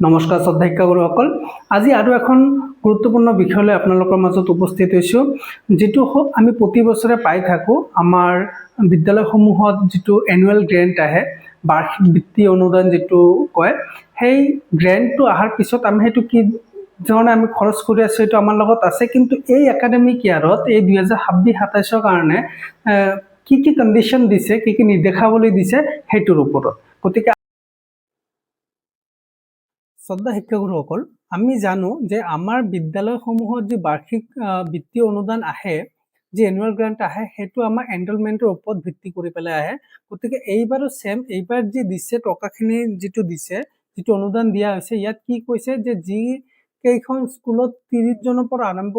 নমস্কাৰ শ্ৰদ্ধা শিক্ষাগুৰুসকল, আজি আৰু এখন গুৰুত্বপূৰ্ণ বিষয়লৈ আপোনালোকৰ মাজত উপস্থিত হৈছোঁ, যিটো আমি প্ৰতি বছৰে পাই থাকোঁ। আমাৰ বিদ্যালয়সমূহত যিটো এনুৱেল গ্ৰেণ্ট আহে, বাৰ্ষিক বৃত্তি অনুদান যিটো কয়, সেই গ্ৰেণ্টটো অহাৰ পিছত আমি সেইটো কি ধৰণে আমি খৰচ কৰি আছোঁ সেইটো আমাৰ লগত আছে। কিন্তু এই একাডেমিক ইয়াৰত এই 2026-27 কাৰণে কি কি কণ্ডিশ্যন দিছে, কি কি নিৰ্দেশাৱলী দিছে সেইটোৰ ওপৰত। গতিকে শ্ৰদ্ধা শিক্ষাগুৰুসকল, আমি জানো যে আমাৰ বিদ্যালয়সমূহত যি বাৰ্ষিক বৃত্তি অনুদান আহে, যি এনুৱেল গ্ৰাণ্ট আহে, সেইটো আমাৰ এনৰলমেণ্টৰ ওপৰত ভিত্তি কৰি পেলাই আহে। গতিকে এইবাৰো ছেম, এইবাৰ যি দিছে টকাখিনি যিটো দিছে, যিটো অনুদান দিয়া হৈছে, ইয়াত কি কৈছে যে যি কেইখন স্কুলত 30 জনৰ পৰা আৰম্ভ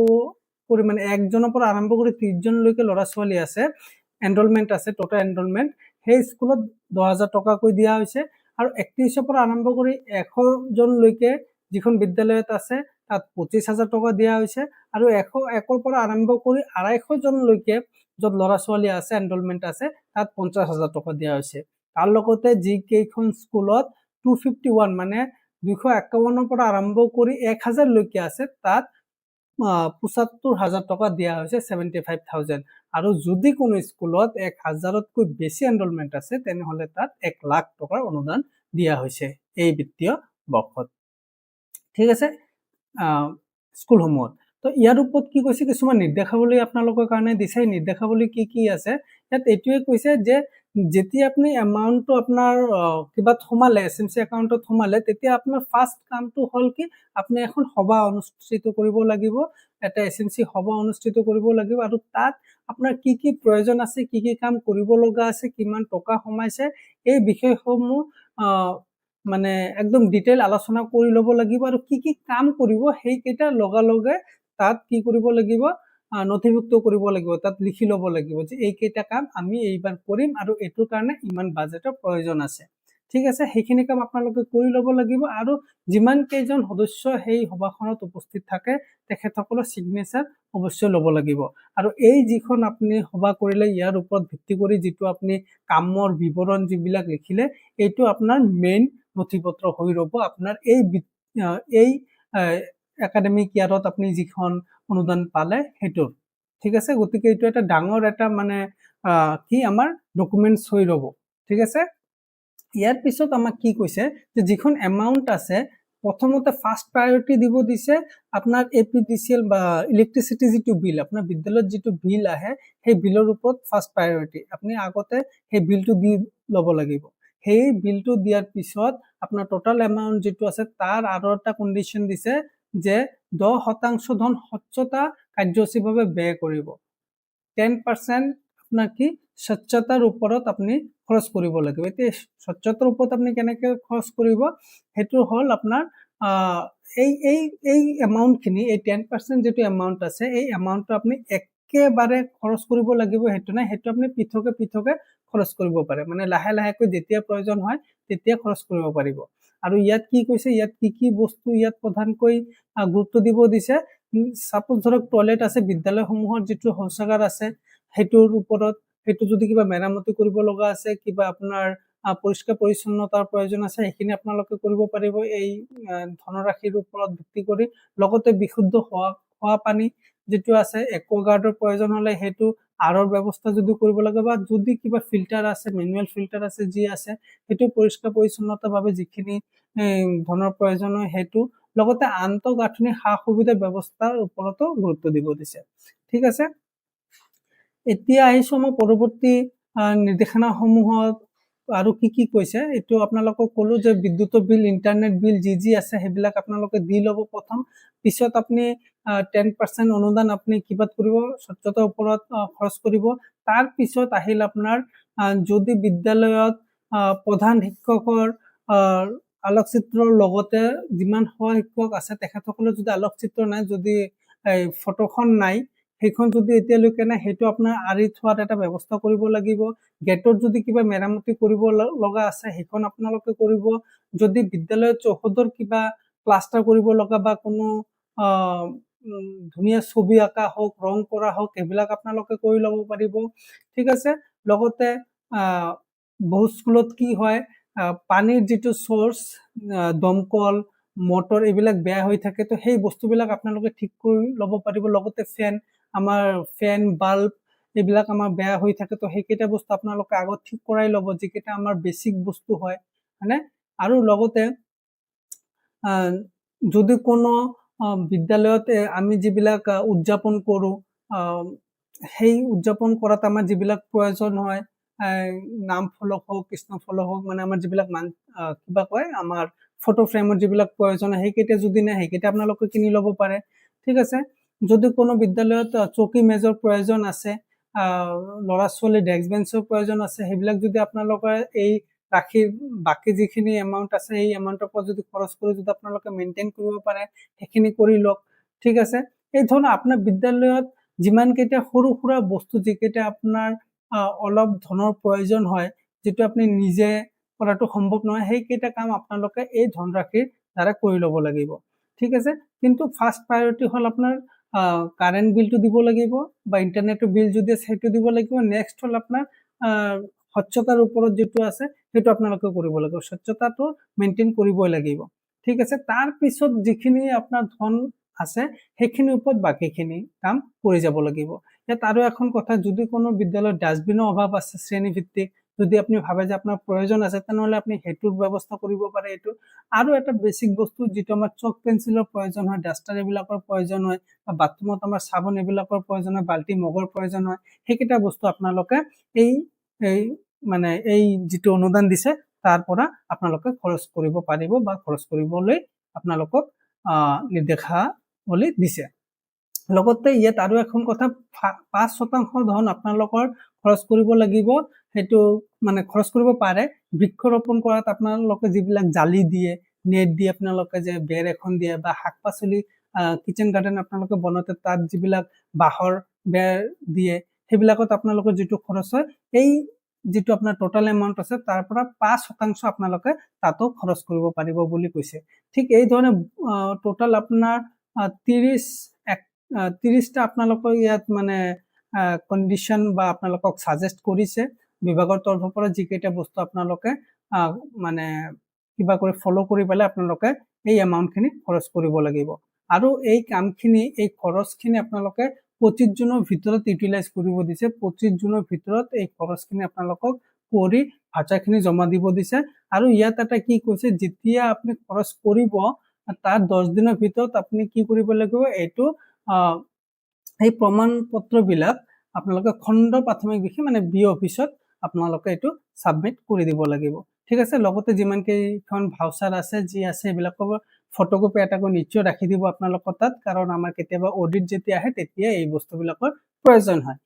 কৰি, মানে 1 জনৰ পৰা আৰম্ভ কৰি 30 জনলৈকে ল'ৰা ছোৱালী আছে, এনৰলমেণ্ট আছে, টোটেল এনৰলমেণ্ট, সেই স্কুলত 10,000 টকাকৈ দিয়া হৈছে। আৰু 31ৰ পৰা আৰম্ভ কৰি 100 জনলৈকে যিখন বিদ্যালয়ত আছে তাত 25,000 টকা দিয়া হৈছে। আৰু 101ৰ পৰা আৰম্ভ কৰি 250 জনলৈকে য'ত ল'ৰা ছোৱালী আছে, এনৰলমেণ্ট আছে, তাত 50,000 টকা দিয়া হৈছে। তাৰ লগতে যি কেইখন স্কুলত 251 মানে 251ৰ পৰা আৰম্ভ কৰি 1000 লৈকে আছে, তাত 75,000 টকা দিয়া হৈছে, 75,000। আৰু যদি কোনো স্কুলত 1000তকৈ বেছি এনৰলমেণ্ট আছে, তেনেহ'লে তাত 1 লাখ টকাৰ অনুদান দিয়া হৈছে এই বিত্তীয় বৰ্ষত। ঠিক আছে, স্কুলসমূহত। তো ইয়াৰ ওপৰত কি কৈছে, কিছুমান নিৰ্দেশাৱলী আপোনালোকৰ কাৰণে দিছে। নিৰ্দেশাৱলী কি কি আছে, ইয়াত এইটোৱে কৈছে যে যেতিয়া আপুনি এমাউণ্টটো আপোনাৰ কিবাত সোমালে, SMC একাউণ্টত সোমালে, তেতিয়া আপোনাৰ ফাৰ্ষ্ট কামটো হ'ল কি, আপুনি এখন সভা অনুষ্ঠিত কৰিব লাগিব, এটা SMC সভা অনুষ্ঠিত কৰিব লাগিব। আৰু তাত আপোনাৰ কি কি প্ৰয়োজন আছে, কি কি কাম কৰিব লগা আছে, কিমান টকা সোমাইছে, এই বিষয়সমূহ মানে একদম ডিটেইল আলোচনা কৰি ল'ব লাগিব। আৰু কি কি কাম কৰিব, সেইকেইটা লগে তাত কি কৰিব লাগিব, নথিভুক্ত কৰিব লাগিব, তাত লিখি ল'ব লাগিব যে এইকেইটা কাম আমি এইবাৰ কৰিম আৰু এইটোৰ কাৰণে ইমান বাজেটৰ প্ৰয়োজন আছে। ঠিক আছে, সেইখিনি কাম আপোনালোকে কৰি ল'ব লাগিব। আৰু যিমান কেইজন সদস্য সেই সভাখনত উপস্থিত থাকে, তেখেতসকলৰ চিগনেচাৰ অৱশ্যই ল'ব লাগিব। আৰু এই যিখন আপুনি সভা কৰিলে, ইয়াৰ ওপৰত ভিত্তি কৰি যিটো আপুনি কামৰ বিৱৰণ যিবিলাক লিখিলে, এইটো আপোনাৰ মেইন নথিপত্ৰ হৈ ৰ'ব আপোনাৰ এই একাডেমিক ইয়াৰত আপুনি যিখন অনুদান পালে সেইটোৰ। ঠিক আছে, গতিকে এইটো এটা ডাঙৰ এটা মানে কি আমাৰ ডকুমেণ্টছ হৈ ৰ'ব। ঠিক আছে, ইয়াৰ পিছত আমাক কি কৈছে যে যিখন এমাউণ্ট আছে, প্ৰথমতে ফাৰ্ষ্ট প্ৰায়ৰিটি দিব দিছে আপোনাৰ APDCL বা ইলেক্ট্ৰিচিটি যিটো বিল, আপোনাৰ বিদ্যালয়ত যিটো বিল আহে, সেই বিলৰ ওপৰত ফাৰ্ষ্ট প্ৰায়ৰিটি। আপুনি আগতে সেই বিলটো দি ল'ব লাগিব। সেই বিলটো দিয়াৰ পিছত আপোনাৰ টোটাল এমাউণ্ট যিটো আছে, তাৰ আৰু এটা কণ্ডিশ্যন দিছে যে 10% ধন স্বচ্ছতা কাৰ্যসূচীৰ ব্যয় কৰিব। 10% আপোনাৰ কি স্বচ্ছতাৰ ওপৰত আপুনি খৰচ কৰিব লাগিব। এতিয়া স্বচ্ছতাৰ ওপৰত আপুনি কেনেকৈ খৰচ কৰিব, সেইটো হ'ল আপোনাৰ এই এমাউণ্টখিনি, এই 10% যিটো এমাউণ্ট আছে, এই এমাউণ্টটো আপুনি একেবাৰে খৰচ কৰিব লাগিব সেইটো নাই, সেইটো আপুনি পৃথকে খৰচ কৰিব পাৰে। মানে লাহেকৈ যেতিয়া প্ৰয়োজন হয় তেতিয়া খৰচ কৰিব পাৰিব। আৰু ইয়াত কি কৈছে, ইয়াত কি কি বস্তু ইয়াত প্ৰধানকৈ গুৰুত্ব দিব দিছে, সাপোজ ধৰক টয়লেট আছে, বিদ্যালয়সমূহৰ যিটো শৌচাগাৰ আছে, সেইটোৰ ওপৰত, সেইটো যদি কিবা মেৰামতি কৰিব লগা আছে, কিবা আপোনাৰ পৰিষ্কাৰ পৰিচ্ছন্নতাৰ প্ৰয়োজন আছে, সেইখিনি আপোনালোকে কৰিব পাৰিব এই ধনৰাশিৰ ওপৰত ভিত্তি কৰি। লগতে বিশুদ্ধ খোৱা পানী যিটো আছে, একুৱাগাৰ্ডৰ প্ৰয়োজন হ'লে সেইটো আৰৰ ব্যৱস্থা যদি কৰিব লাগে, বা যদি কিবা ফিল্টাৰ আছে, মেনুৱেল ফিল্টাৰ আছে, যি আছে, সেইটো পৰিষ্কাৰ পৰিচ্ছন্নতাৰ বাবে যিখিনি ধনৰ প্ৰয়োজন হয় সেইটো। লগতে আন্তঃগাঁথনি সা সুবিধা ব্যৱস্থাৰ ওপৰতো গুৰুত্ব দিব দিছে। ঠিক আছে, এতিয়া আহিছোঁ মই পৰৱৰ্তী নিৰ্দেশনাসমূহত আৰু কি কি কৈছে, এইটো আপোনালোকক ক'লো যে বিদ্যুতৰ বিল, ইণ্টাৰনেট বিল যি আছে, সেইবিলাক আপোনালোকে দি ল'ব প্ৰথম। পিছত আপুনি 10% অনুদান আপুনি কিবাত কৰিব, স্বচ্ছতাৰ ওপৰত খৰচ কৰিব। তাৰ পিছত আহিল আপোনাৰ যদি বিদ্যালয়ত প্ৰধান শিক্ষকৰ আলোকচিত্ৰৰ লগতে যিমান সহশিক্ষক আছে, তেখেতসকলৰ যদি আলোকচিত্ৰ নাই, যদি ফটোখন নাই, সেইখন যদি এতিয়ালৈকে নাই, সেইটো আপোনাৰ আঁৰি থোৱাত এটা ব্যৱস্থা কৰিব লাগিব। গেটত যদি কিবা মেৰামতি কৰিব লগা আছে, সেইখন আপোনালোকে কৰিব। যদি বিদ্যালয়ত চৌহদৰ কিবা প্লাষ্টাৰ কৰিব লগা বা কোনো ধুনীয়া ছবি আঁকা হওক, ৰং কৰা হওক, এইবিলাক আপোনালোকে কৰি ল'ব পাৰিব। ঠিক আছে, লগতে বহু স্কুলত কি হয়, পানীৰ যিটো চ'ৰ্চ, দমকল মটৰ এইবিলাক বেয়া হৈ থাকে, তো সেই বস্তুবিলাক আপোনালোকে ঠিক কৰি ল'ব পাৰিব। লগতে আমাৰ ফেন বাল্ব এইবিলাক আমাৰ বেয়া হৈ থাকে, তো সেইকেইটা বস্তু আপোনালোকে আগত ঠিক কৰাই ল'ব, যিকেইটা আমাৰ বেছিক বস্তু হয়, হয়নে? আৰু লগতে যদি কোনো বিদ্যালয়ত আমি যিবিলাক উদযাপন কৰোঁ, সেই উদযাপন কৰাত আমাৰ যিবিলাক প্ৰয়োজন হয়, নাম ফলক হওক, কৃষ্ণ ফলক হওক, মানে আমাৰ যিবিলাক কিবা কয়, আমাৰ ফটো ফ্ৰেমৰ যিবিলাক প্ৰয়োজন হয়, সেইকেইটা যদি নাই, সেইকেইটা আপোনালোকে কিনি ল'ব পাৰে। ঠিক আছে। যদি কোনো বিদ্যালয়ত চকী মেজৰ প্ৰয়োজন আছে, ল'ৰা ছোৱালী ডেস্ক বেঞ্চৰ প্ৰয়োজন আছে, সেইবিলাক যদি আপোনালোকে এই ৰাশিৰ বাকী যিখিনি এমাউণ্ট আছে, সেই এমাউণ্টৰ পৰা যদি খৰচ কৰি যদি আপোনালোকে মেইনটেইন কৰিব পাৰে, সেইখিনি কৰি লওক। ঠিক আছে। এই ধৰণৰ আপোনাৰ বিদ্যালয়ত যিমান কেইটা সৰু সুৰা বস্তু, যিকেইটা আপোনাৰ অলপ ধনৰ প্ৰয়োজন হয়, যিটো আপুনি নিজে কৰাটো সম্ভৱ নহয়, সেইকেইটা কাম আপোনালোকে এই ধনৰাশিৰ দ্বাৰা কৰি ল'ব লাগিব। ঠিক আছে। কিন্তু ফাৰ্ষ্ট প্ৰায়ৰিটি হ'ল আপোনাৰ কাৰেণ্ট বিলটো দিব লাগিব, বা ইণ্টাৰনেটৰ বিল যদি আছে সেইটো দিব লাগিব। নেক্সট হ'ল আপোনাৰ স্বচ্ছতাৰ ওপৰত যিটো আছে সেইটো আপোনালোকে কৰিব লাগিব, স্বচ্ছতাটো মেইনটেইন কৰিবই লাগিব। ঠিক আছে। তাৰ পিছত যিখিনি আপোনাৰ ধন আছে সেইখিনিৰ ওপৰত বাকীখিনি কাম কৰি যাব লাগিব। ইয়াত আৰু এখন কথা, যদি কোনো বিদ্যালয়ত ডাষ্টবিনৰ অভাৱ আছে শ্ৰেণীভিত্তিক, যদি আপুনি ভাবে যে আপোনাৰ প্ৰয়োজন আছে, তেনেহ'লে আপুনি সেইটোৰ ব্যৱস্থা কৰিব পাৰে। এইটো আৰু এটা বেছিক বস্তু, যিটো আমাৰ চক পেঞ্চিলৰ প্ৰয়োজন হয়, ডাষ্টাৰ এইবিলাকৰ প্ৰয়োজন হয়, বা বাথৰুমত আমাৰ চাবোন এইবিলাকৰ প্ৰয়োজন হয়, বাল্টি মগৰ প্ৰয়োজন হয়, সেইকেইটা বস্তু আপোনালোকে এই যিটো অনুদান দিছে তাৰ পৰা আপোনালোকে খৰচ কৰিব পাৰিব, বা খৰচ কৰিবলৈ আপোনালোকক নিৰ্দেশাৱলী দিছে। লগতে ইয়াত আৰু এখন কথা, 5% ধন আপোনালোকৰ খৰচ কৰিব লাগিব, সেইটো মানে খৰচ কৰিব পাৰে বৃক্ষৰোপণ কৰাত। আপোনালোকে যিবিলাক জালি দিয়ে, নেট দিয়ে, আপোনালোকে যে বেৰ এখন দিয়ে, বা শাক পাচলি কিচেন গাৰ্ডেন আপোনালোকে বনাওঁতে তাত যিবিলাক বাঁহৰ বেৰ দিয়ে, সেইবিলাকত আপোনালোকৰ যিটো খৰচ হয়, এই যিটো আপোনাৰ টোটাল এমাউণ্ট আছে তাৰ পৰা 5% আপোনালোকে তাতো খৰচ কৰিব পাৰিব বুলি কৈছে। ঠিক এই ধৰণে টোটাল আপোনাৰ 30টা আপোনালোকৰ ইয়াত মানে কণ্ডিশ্যন বা আপোনালোকক ছাজেষ্ট কৰিছে বিভাগৰ তৰফৰ পৰা, যিকেইটা বস্তু আপোনালোকে মানে কিবা কৰি ফ'ল' কৰি পেলাই আপোনালোকে এই এমাউণ্টখিনি খৰচ কৰিব লাগিব। আৰু এই কামখিনি, এই খৰচখিনি আপোনালোকে 25 জুনৰ ভিতৰত ইউটিলাইজ কৰিব দিছে। 25 জুনৰ ভিতৰত এই খৰচখিনি আপোনালোকক কৰি ভাৰ্চাৰখিনি জমা দিব দিছে। আৰু ইয়াত এটা কি কৈছে, যেতিয়া আপুনি খৰচ কৰিব তাৰ 10 দিনৰ ভিতৰত আপুনি কি কৰিব লাগিব, এইটো এই প্ৰমাণ পত্ৰবিলাক আপোনালোকে খণ্ড প্ৰাথমিক বিষয় মানে BO অফিচত আপোনালোকে এইটো ছাবমিট কৰি দিব লাগিব। ঠিক আছে। লগতে যিমানকেইখন ভাউচাৰ আছে, যি আছে, এইবিলাকৰ ফটোকপি এটাকৈ নিশ্চয় ৰাখি দিব আপোনালোকৰ তাত, কাৰণ আমাৰ কেতিয়াবা অডিট যেতিয়া আহে তেতিয়া এই বস্তুবিলাকৰ প্ৰয়োজন হয়।